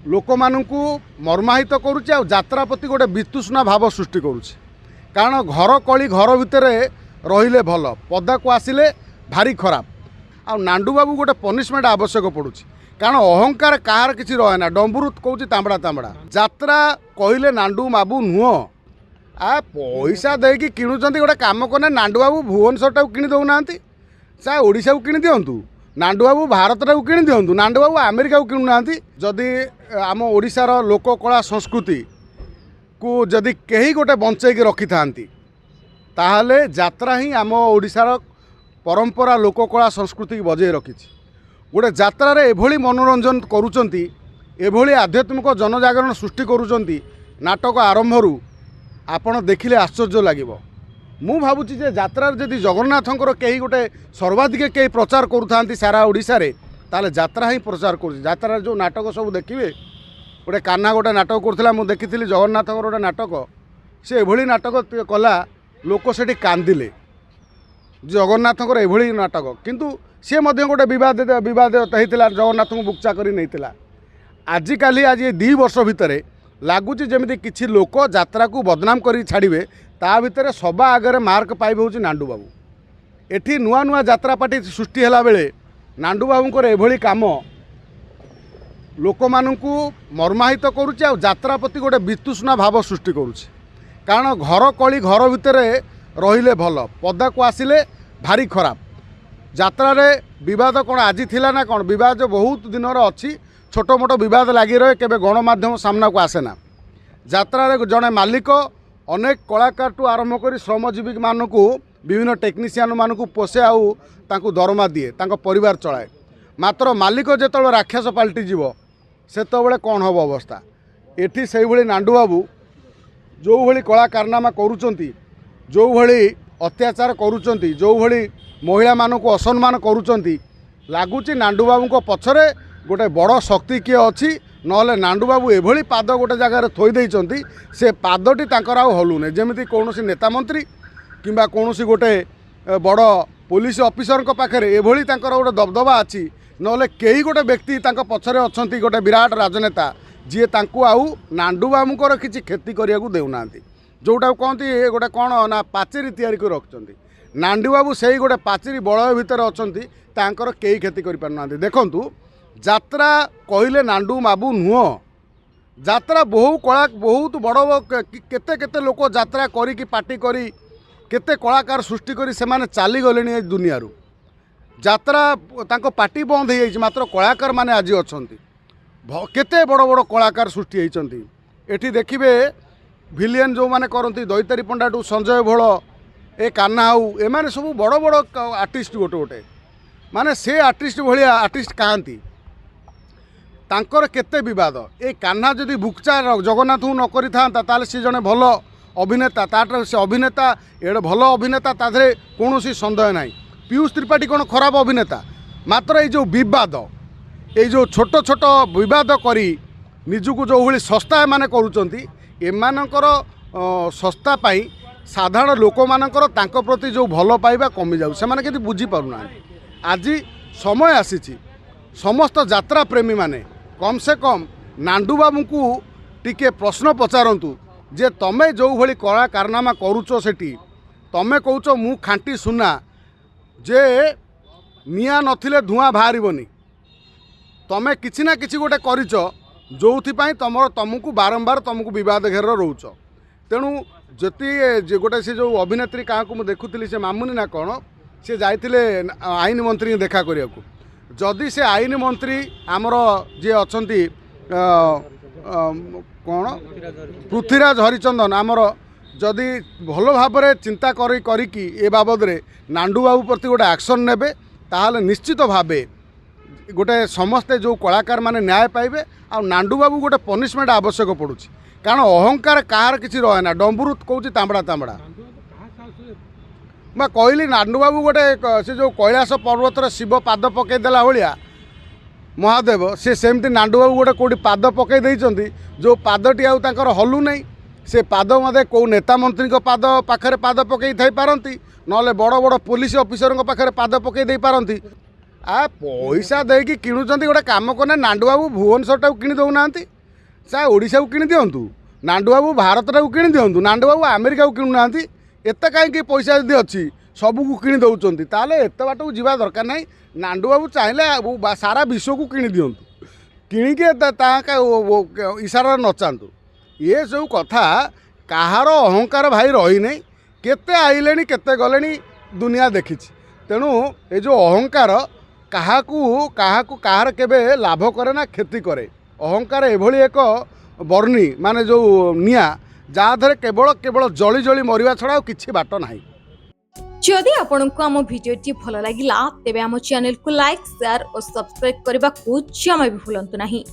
लोक मानू मर्माहित करुच्ची यात्रा प्रति गोटे वितृष्णा भाव सृष्टि करुच्ची। कारण घर कली घर भितर रहिले भल पदा को आसिले भारी खराब। आ नांडू बाबू गोटे पनिशमेंट आवश्यक पड़ुची। कारण अहंकार कहार किसी रहे डंबुरु कौच तांबड़ा तांबड़ा यात्रा कहले नांडू बाबू नुह आ पैसा देकी किणुचंती गोटे काम कने नांडू बाबू भुवनेश्वर टाक किणी दौना सा ओडिशा को किणी दिंतु नांडू बाबू भारत टाक किणी दिंतु नांडू बाबू अमेरिका को किणुना जदि आम ओडिशार लोक कला संस्कृति को जदि कहीं गोटे बंचैकी रखि थांती ताहले यात्रा ही आम ओडिशार परंपरा लोक कला संस्कृति की बजाय रखिछि। गोटे यात्रा रे एभली मनोरंजन करुचंती एभली आध्यात्मिक जनजागरण सृष्टि करुचंती नाटक आरंभरू आपण देखिले आश्चर्य लागिबो। मु भावुची जे यात्रा जदि जगन्नाथंकर कहीं गोटे सर्वाधिक कहीं प्रचार करुथांती सारा ओडिशा रे ताले यात्रा ही प्रचार करुछि। यात्रा जो नाटक सब देखिए गोटे कान्हा गोटे नाटक करुला मु देखिथिली जगन्नाथंकर गोटे नाटक से एभली नाटक कला लोक सेठी कांदिले जगन्नाथंकर एभली नाटक किंतु सी मध्य गोटे विवाद होता जगन्नाथ को बुकचा कर नहीं आजिकाली आज 2 वर्ष भितर लगुच जमी किसी लोक यात्रा को बदनाम कर छाड़े ता भितर सभा आगे मार्क पाइबे हूँ नांडू बाबू। एठी नुआ नुआ यात्रा पार्टी सृष्टि है बेले नांडू बाबूंकर एभली काम लोक मानू मर्माहित करुच्ची यात्रा प्रति गोटे वितृष्णा भाव सृष्टि करुच्ची। कारण घर कली घर भितर रहिले भल पदा को आसिले भारी खराब। यात्रा रे विवाद कौन आज थिला ना कौन विवाद बहुत दिन अच्छी छोट मोट विवाद लगी रहे केबे गणमाध्यम सामना को आसेना। यात्रा रे जड़े मालिक अनेक कलाकार टू आरंभ कर श्रमजीवी मानक विभिन्न टेक्नीशियन मानक पोषे आउ तांकु दरमा दिए तांको परिवार चलाए। मात्र मालिक जेतबेले राक्षस पलटि जीव सेतबेले कौन हम अवस्था। एठी से भली नांडू बाबू जो भली कला कारनामा करुचंती जो भली अत्याचार करुचंती जो भली महिला मानक असम्मान करुचंती लगुच नांडू बाबू को पछरे गोटे बड़ शक्ति किए अच्छी नले नांडू बाबू एभली पाद गोटे जगार थोई देइचंती से पादटी तांकर आउ हलुने जेमिति कौनसी नेता मंत्री किंबा कौनसी गोटे बड़ पुलिस ऑफिसर को पाखरे एभली तांकर गोटे दबदबा अच्छी नले कई गोटे व्यक्ति तांको पछरे अछंती गोटे विराट राजनेता जी तांकु आउ नांडू बाबूंकर किछि खेती करिया को देउनांती जोटा कहती गोटे कौन ना पाचेरी तैयारी कर रखुंट नांडू बाबू से गोटे पाचेरी बलय भितर अच्छा तांकर कई खेती कर पारना। देखंतु यात्रा कहले नांडू बाबू नुह यात्रा बहु कला बहुत बड़ केते केते लोक यात्रा करी पार्टी करी केते कलाकार सृष्टि करी से माने चली गले दुनिया यात्रा तांको पार्टी बंद हो जाइए मात्र कलाकार माने आज अछंती केते बड़ बड़ कलाकार सृष्टि होती। एठी देखिबे विलियन जो माने करती दैतारी पंडा टू संजय भोल ए कान्हा हाउ एमाने सब बड़ बड़ आर्टिस्ट गोटे गोटे माने से आर्टिस्ट भलिया आर्टिस्ट कहाँती तांकर केते विवाद ए कान्हा जदि बुकचा जगन्नाथ न करि थांता ताले से जने भल अभिनेता ताटर से अभिनेता एडे भल अभिनेता ताधरे कौनसी संदेह नहीं। पीयूष त्रिपाठी कौन खराब अभिनेता मात्र ये जो विवाद ये जो छोट छोट विवाद करी निजुक जो भली संस्था माने करूचंती एमानकर संस्था पाई साधारण लोक मानकर तांको प्रति जो भल पाइबा कमी जाउ से माने केति बुझी पारुना। आज समय आसीची समस्त यात्रा प्रेमी माने कम से कम नांडू बाबू को टिके प्रश्न पचारंतु जे तमे जो भली कला कारनामा करूचो सेठी तमे कहूच मु खांटी सुना जे निया नथिले धुआं बाहरिबनी तमे किछि ना किछि गोटे करिच जोथिपाई तुमको बारंबार तुमको विवाद घेर रोच। तेणु जति गोटे से जो अभिनेत्री क्या मुझे देखुली से मामुनी ना कौन से जाइए आईन मंत्री देखा करने को जदि से आईन मंत्री आमर जी अच्छा कौन पृथ्वीराज हरिचंदन आमर जदि भल भाव चिंता करी ए बाबद नांडू बाबू प्रति गोटे एक्शन नेबे ताहले निश्चित भावे गोटे समस्ते जो कलाकार माने न्याय पाइबे आ नांडू बाबू गोटे पनिशमेंट आवश्यक पड़ुछि। कारण अहंकार कहार किसी रहे डंबुरु कौच तांबड़ा तांबड़ा मैं कहली नांडू बाबू गोटे से जो कैलाश पर्वतर शिव पाद पकईदेला भाया महादेव से सेमती नांडू बाबू गोटे कौटी पाद पकई देइचंती जो पादटी आउर हलु नहीं से पाद मध्य कौ नेता मंत्री पाद पाखरे पाद पकई थई पारंती नले बड़ बड़ पुलिस ऑफिसर पाखरे पाद पकई दे पारंती पैसा देकी किणुचंती गोटे काम कने नांडू बाबू भुवनेश्वरटाକୁ କିଣି ଦେଉନାହାନ୍ତି ସେ ଓଡ଼ିଶାକୁ କିଣି ଦିଅନ୍ତୁ ନାଣ୍ଡୁ ବାବୁ ଭାରତଟାକୁ କିଣି ଦିଅନ୍ତୁ ନାଣ୍ଡୁ ବାବୁ ଆମେରିକାକୁ କିଣୁନାହାନ୍ତି ଏତେ କାହିଁକି ପଇସା ଯଦି ଅଛି ସବୁକୁ କିଣି ଦେଉଛନ୍ତି ତାହେଲେ ଏତେ ବାଟକୁ ଯିବା ଦରକାର ନାହିଁ ନାଣ୍ଡୁ ବାବୁ ଚାହିଁଲେ ସାରା ବିଶ୍ୱକୁ କିଣି ଦିଅନ୍ତୁ କିଣିକି ତାଙ୍କ ଇସାରାରେ ନଚାନ୍ତୁ ଏସବୁ କଥା କାହାର ଅହଙ୍କାର ଭାଇ ରହିନାହିଁ କେତେ ଆଇଲେଣି କେତେ ଗଲେଣି ଦୁନିଆ ଦେଖିଛି ତେଣୁ ଏ ଯେଉଁ ଅହଙ୍କାର କାହାର କେବେ ଲାଭ କରେ ନା କ୍ଷତି କରେ ଅହଙ୍କାର ଏଭଳି ଏକ ବର୍ଣ୍ଣି ମାନେ ଯେଉଁ ନିଆଁ ଯାହାଦ୍ୱାରା କେବଳ ଜଳି ଜଳି ମରିବା ଛଡ଼ା ଆଉ କିଛି ବାଟ ନାହିଁ। जदि आपंक आम भिडी भल लगा तेब आम चैनल को लाइक शेयर और सब्सक्राइब करने को जमा भी भूलु नहीं।